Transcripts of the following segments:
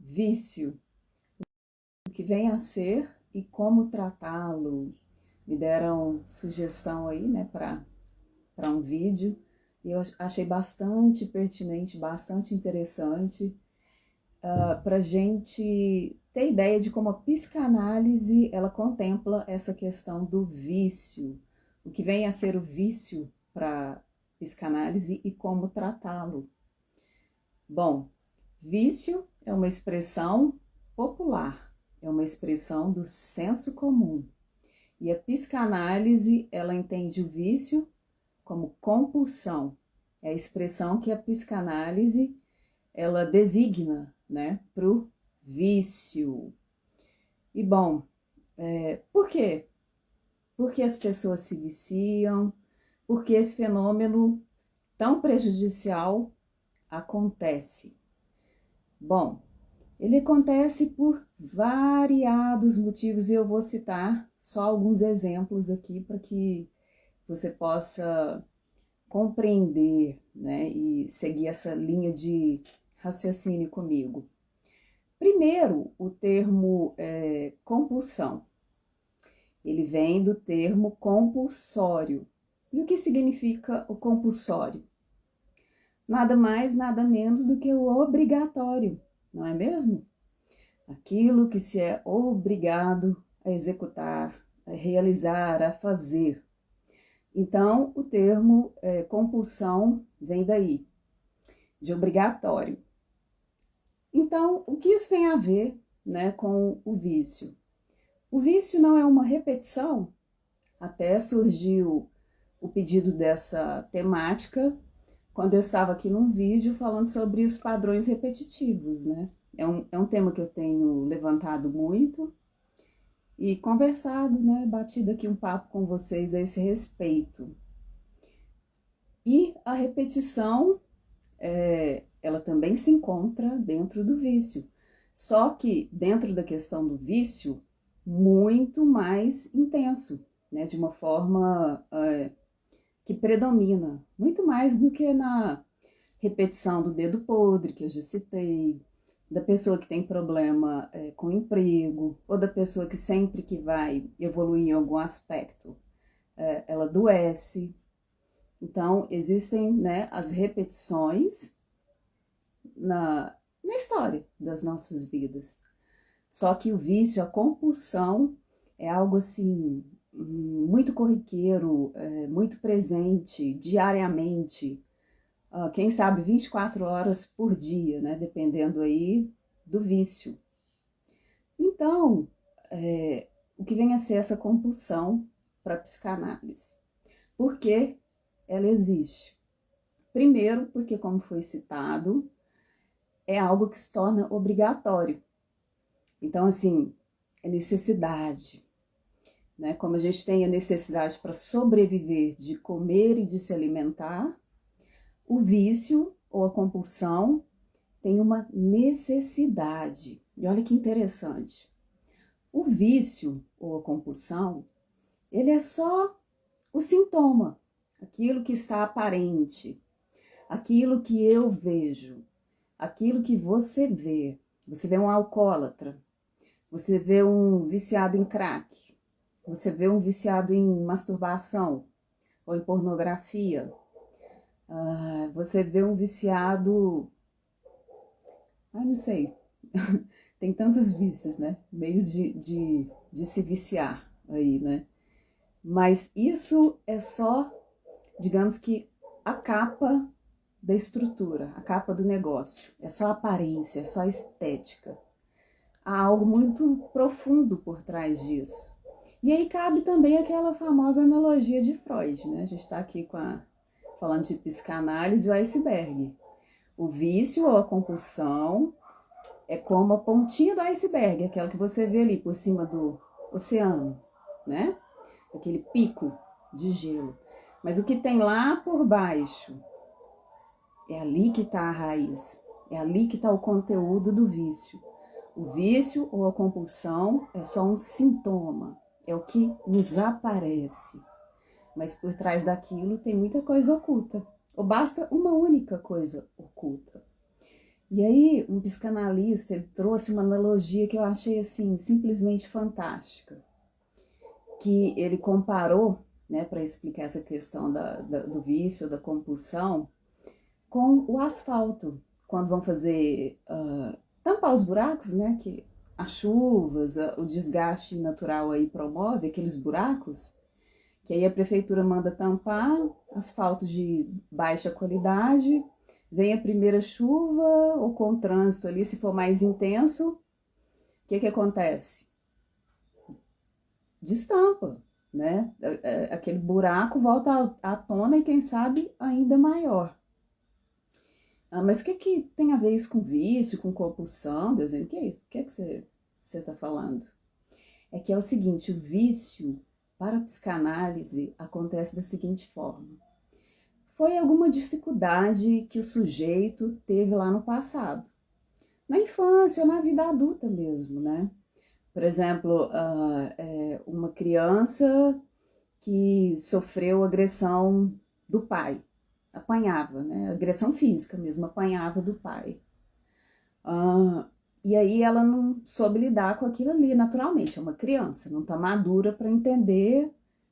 vício, o que vem a ser e como tratá-lo. Me deram sugestão aí, né, para um vídeo, e eu achei bastante pertinente, bastante interessante, para gente ter ideia de como a psicanálise ela contempla essa questão do vício, o que vem a ser o vício para psicanálise e como tratá-lo. Bom, vício é uma expressão popular, é uma expressão do senso comum. E a psicanálise, ela entende o vício como compulsão. É a expressão que a psicanálise, ela designa, né, para o vício. E bom, por quê? Por que as pessoas se viciam? Por que esse fenômeno tão prejudicial acontece? Bom, ele acontece por variados motivos e eu vou citar só alguns exemplos aqui para que você possa compreender, né, e seguir essa linha de raciocínio comigo. Primeiro, o termo compulsão. Ele vem do termo compulsório. E o que significa o compulsório? Nada mais, nada menos do que o obrigatório, não é mesmo? Aquilo que se é obrigado a executar, a realizar, a fazer. Então, o termo compulsão vem daí, de obrigatório. Então, o que isso tem a ver, né, com o vício? O vício não é uma repetição? Até surgiu o pedido dessa temática quando eu estava aqui num vídeo falando sobre os padrões repetitivos, né? É um tema que eu tenho levantado muito e conversado, né? Batido aqui um papo com vocês a esse respeito. E a repetição, ela também se encontra dentro do vício. Só que dentro da questão do vício, muito mais intenso, né? De uma forma que predomina, muito mais do que na repetição do dedo podre, que eu já citei, da pessoa que tem problema com emprego, ou da pessoa que sempre que vai evoluir em algum aspecto, ela adoece. Então, existem, né, as repetições na história das nossas vidas. Só que o vício, a compulsão, é algo assim, muito corriqueiro, muito presente, diariamente, quem sabe 24 horas por dia, né? Dependendo aí do vício. Então, o que vem a ser essa compulsão para a psicanálise? Por que ela existe? Primeiro, porque, como foi citado, é algo que se torna obrigatório. Então, assim, é necessidade, né? Como a gente tem a necessidade para sobreviver de comer e de se alimentar, o vício ou a compulsão tem uma necessidade. E olha que interessante. O vício ou a compulsão, ele é só o sintoma, aquilo que está aparente, aquilo que eu vejo, aquilo que você vê. Você vê um alcoólatra, você vê um viciado em crack, você vê um viciado em masturbação ou em pornografia, você vê um viciado, não sei, tem tantos vícios, né? Meios de se viciar aí, né? Mas isso é só, digamos que, a capa da estrutura, a capa do negócio. É só aparência, é só estética. Há algo muito profundo por trás disso. E aí cabe também aquela famosa analogia de Freud, né? A gente está aqui falando de psicanálise e o iceberg. O vício ou a compulsão é como a pontinha do iceberg, aquela que você vê ali por cima do oceano, né? Aquele pico de gelo. Mas o que tem lá por baixo, é ali que está a raiz, é ali que está o conteúdo do vício. O vício ou a compulsão é só um sintoma, é o que nos aparece. Mas por trás daquilo tem muita coisa oculta, ou basta uma única coisa oculta. E aí, um psicanalista, ele trouxe uma analogia que eu achei, assim, simplesmente fantástica, que ele comparou, né, para explicar essa questão do vício, da compulsão, com o asfalto. Quando vão fazer, tampar os buracos, né, que as chuvas, o desgaste natural aí promove aqueles buracos, que aí a prefeitura manda tampar, asfalto de baixa qualidade, vem a primeira chuva, ou com o trânsito ali, se for mais intenso, o que acontece? Destampa, né? Aquele buraco volta à tona e quem sabe ainda maior. Mas o que tem a ver isso com vício, com compulsão, Deusinho? O que é isso? O que você está falando? É que é o seguinte, o vício para a psicanálise acontece da seguinte forma. Foi alguma dificuldade que o sujeito teve lá no passado. Na infância ou na vida adulta mesmo, né? Por exemplo, uma criança que sofreu agressão do pai, apanhava, né? Agressão física mesmo, apanhava do pai. E aí ela não soube lidar com aquilo ali naturalmente, é uma criança, não está madura para entender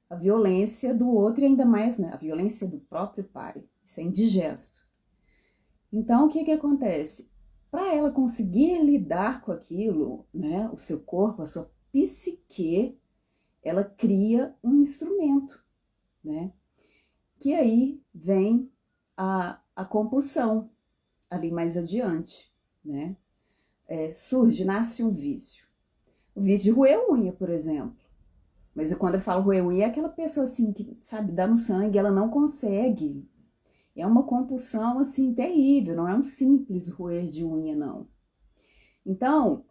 a violência do outro e ainda mais, né, a violência do próprio pai, isso é indigesto. Então o que acontece? Para ela conseguir lidar com aquilo, né, o seu corpo, a sua psique, ela cria um instrumento, né, que aí vem a compulsão ali mais adiante, né, surge, nasce um vício. O vício de roer unha, por exemplo. Mas quando eu falo roer unha, é aquela pessoa assim que, sabe, dá no sangue, ela não consegue. É uma compulsão assim terrível, não é um simples roer de unha, não. Então,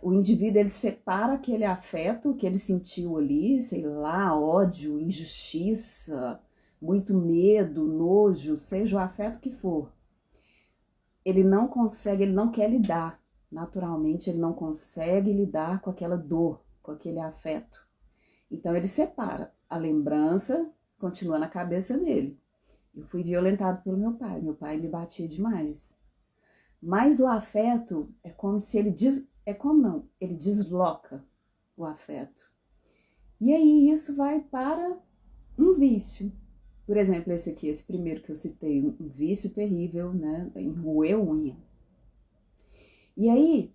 o indivíduo ele separa aquele afeto que ele sentiu ali, sei lá, ódio, injustiça, muito medo, nojo, seja o afeto que for. Ele não consegue, ele não quer lidar. Naturalmente, ele não consegue lidar com aquela dor, com aquele afeto. Então, ele separa. A lembrança continua na cabeça dele. Eu fui violentado pelo meu pai me batia demais. Mas o afeto é como se ele ele desloca o afeto. E aí isso vai para um vício. Por exemplo, esse aqui, esse primeiro que eu citei, um vício terrível, né, em roer unha. E aí,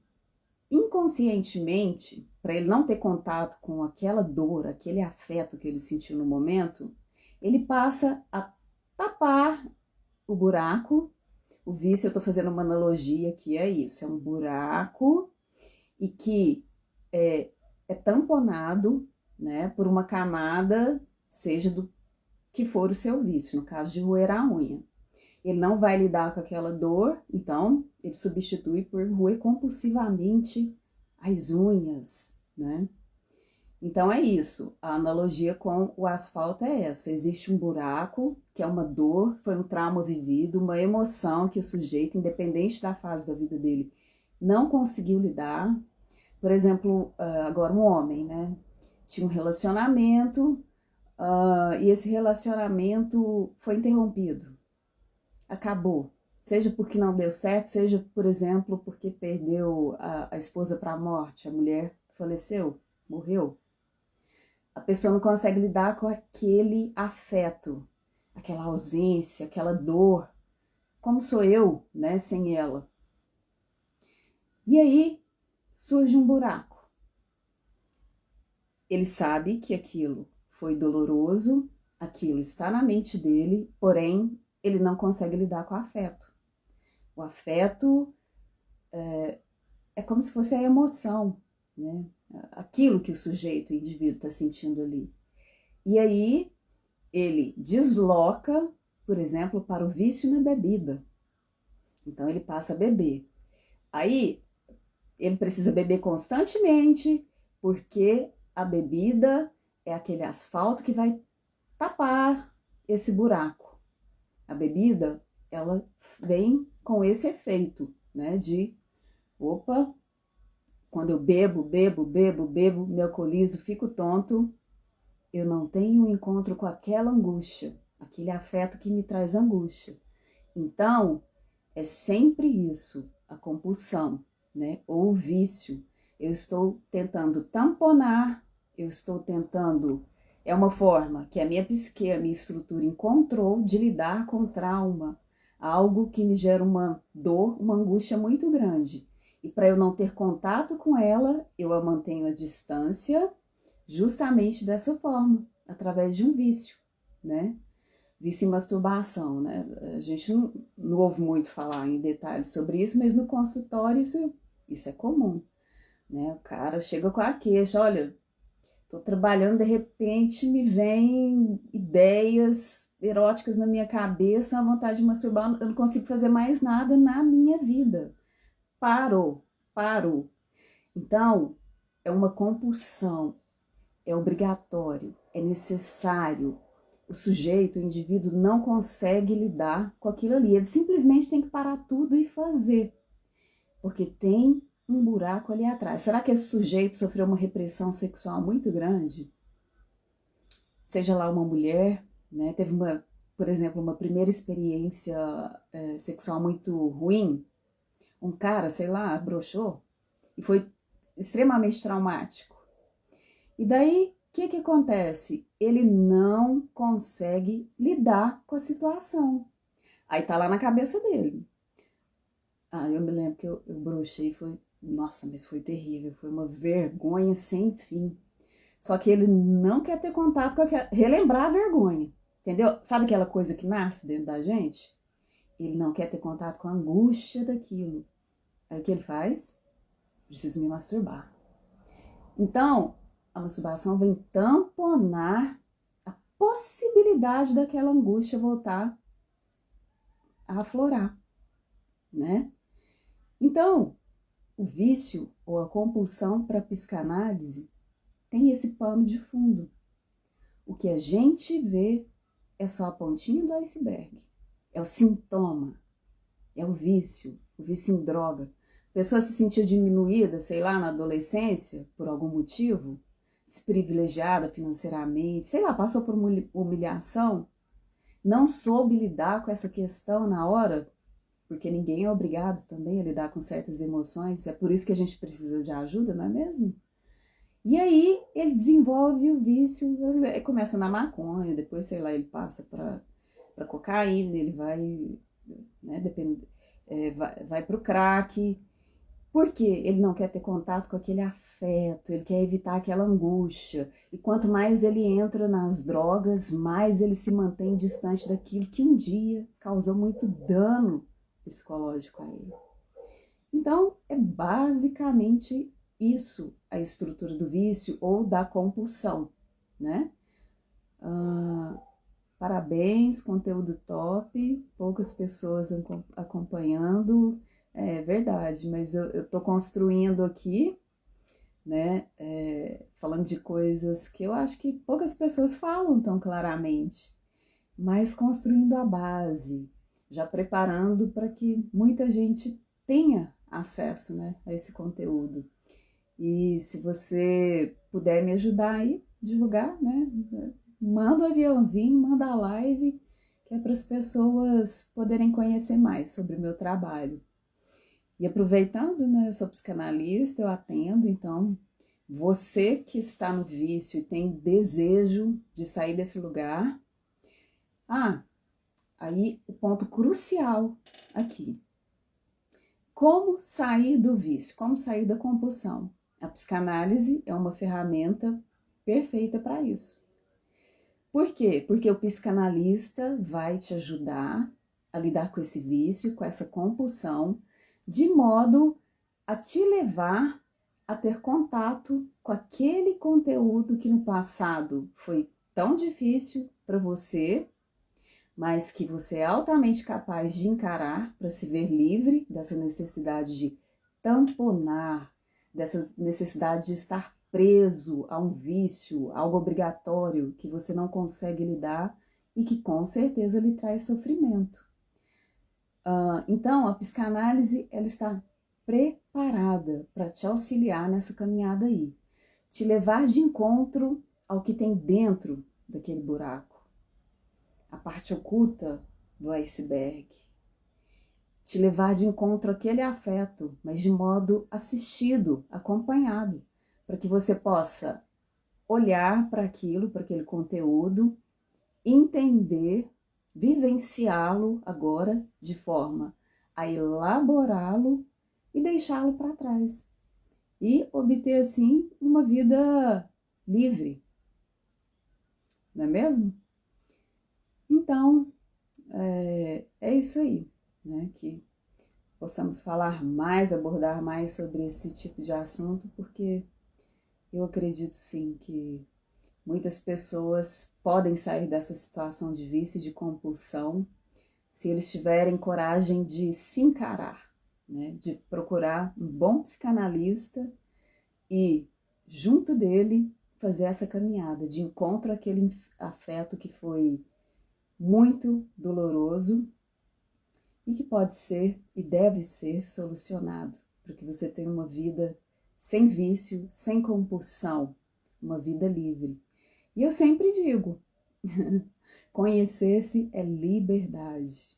inconscientemente, para ele não ter contato com aquela dor, aquele afeto que ele sentiu no momento, ele passa a tapar o buraco. O vício, eu estou fazendo uma analogia que é isso, é um buraco e que é tamponado, né, por uma camada, seja do que for o seu vício, no caso de roer a unha. Ele não vai lidar com aquela dor, então ele substitui por roer compulsivamente as unhas, né? Então é isso, a analogia com o asfalto é essa, existe um buraco, que é uma dor, foi um trauma vivido, uma emoção que o sujeito, independente da fase da vida dele, não conseguiu lidar. Por exemplo, agora um homem, né? Tinha um relacionamento, e esse relacionamento foi interrompido, acabou. Seja porque não deu certo, seja, por exemplo, porque perdeu a esposa para a morte, a mulher faleceu, morreu. A pessoa não consegue lidar com aquele afeto, aquela ausência, aquela dor. Como sou eu, né, sem ela? E aí surge um buraco. Ele sabe que aquilo foi doloroso, aquilo está na mente dele, porém ele não consegue lidar com o afeto. O afeto é como se fosse a emoção, né? Aquilo que o sujeito, o indivíduo está sentindo ali. E aí ele desloca, por exemplo, para o vício na bebida. Então ele passa a beber. Aí ele precisa beber constantemente, porque a bebida é aquele asfalto que vai tapar esse buraco. A bebida, ela vem com esse efeito, né, de opa, quando eu bebo, me alcoolizo, fico tonto, eu não tenho um encontro com aquela angústia, aquele afeto que me traz angústia. Então, é sempre isso, a compulsão, né? Ou o vício. Eu estou tentando tamponar, eu estou tentando. É uma forma que a minha psique, a minha estrutura encontrou de lidar com o trauma, algo que me gera uma dor, uma angústia muito grande. E para eu não ter contato com ela, eu a mantenho à distância, justamente dessa forma, através de um vício, né? Vício em masturbação, né? A gente não ouve muito falar em detalhes sobre isso, mas no consultório isso é comum, né? O cara chega com a queixa, olha, tô trabalhando, de repente me vem ideias eróticas na minha cabeça, a vontade de masturbar, eu não consigo fazer mais nada na minha vida. Parou. Então, é uma compulsão, é obrigatório, é necessário. O sujeito, o indivíduo, não consegue lidar com aquilo ali. Ele simplesmente tem que parar tudo e fazer, porque tem um buraco ali atrás. Será que esse sujeito sofreu uma repressão sexual muito grande? Seja lá uma mulher, né? Teve por exemplo, uma primeira experiência sexual muito ruim. Um cara, sei lá, broxou e foi extremamente traumático. E daí, o que acontece? Ele não consegue lidar com a situação. Aí tá lá na cabeça dele. Ah, eu me lembro que eu brochei, nossa, mas foi terrível, foi uma vergonha sem fim. Só que ele não quer ter contato com relembrar a vergonha, entendeu? Sabe aquela coisa que nasce dentro da gente? Ele não quer ter contato com a angústia daquilo. Aí o que ele faz? Preciso me masturbar. Então, a masturbação vem tamponar a possibilidade daquela angústia voltar a aflorar, né? Então, o vício ou a compulsão para a psicanálise tem esse pano de fundo. O que a gente vê é só a pontinha do iceberg. É o sintoma, é o vício em droga. A pessoa se sentiu diminuída, sei lá, na adolescência, por algum motivo, desprivilegiada financeiramente, sei lá, passou por uma humilhação, não soube lidar com essa questão na hora, porque ninguém é obrigado também a lidar com certas emoções, é por isso que a gente precisa de ajuda, não é mesmo? E aí ele desenvolve o vício, ele começa na maconha, depois, sei lá, ele passa para cocaína, ele vai, né, vai para o crack. Por quê? Ele não quer ter contato com aquele afeto, ele quer evitar aquela angústia. E quanto mais ele entra nas drogas, mais ele se mantém distante daquilo que um dia causou muito dano psicológico a ele. Então, é basicamente isso a estrutura do vício ou da compulsão, né? Parabéns, conteúdo top, poucas pessoas acompanhando, é verdade, mas eu tô construindo aqui, né, falando de coisas que eu acho que poucas pessoas falam tão claramente, mas construindo a base, já preparando para que muita gente tenha acesso, né, a esse conteúdo. E se você puder me ajudar aí, divulgar, né, manda o aviãozinho, manda a live, que é para as pessoas poderem conhecer mais sobre o meu trabalho. E aproveitando, né, eu sou psicanalista, eu atendo, então você que está no vício e tem desejo de sair desse lugar, aí o ponto crucial aqui. Como sair do vício? Como sair da compulsão? A psicanálise é uma ferramenta perfeita para isso. Por quê? Porque o psicanalista vai te ajudar a lidar com esse vício, com essa compulsão, de modo a te levar a ter contato com aquele conteúdo que no passado foi tão difícil para você, mas que você é altamente capaz de encarar para se ver livre dessa necessidade de tamponar, dessa necessidade de estar preso a um vício, algo obrigatório que você não consegue lidar e que com certeza lhe traz sofrimento. Então, a psicanálise ela está preparada para te auxiliar nessa caminhada aí, te levar de encontro ao que tem dentro daquele buraco, a parte oculta do iceberg, te levar de encontro àquele afeto, mas de modo assistido, acompanhado, para que você possa olhar para aquilo, para aquele conteúdo, entender, vivenciá-lo agora de forma a elaborá-lo e deixá-lo para trás. E obter, assim, uma vida livre, não é mesmo? Então, é isso aí, né? Que possamos falar mais, abordar mais sobre esse tipo de assunto, porque eu acredito sim que muitas pessoas podem sair dessa situação de vício e de compulsão se eles tiverem coragem de se encarar, né? De procurar um bom psicanalista e, junto dele, fazer essa caminhada de encontro àquele afeto que foi muito doloroso e que pode ser e deve ser solucionado, para que você tenha uma vida sem vício, sem compulsão, uma vida livre. E eu sempre digo, conhecer-se é liberdade.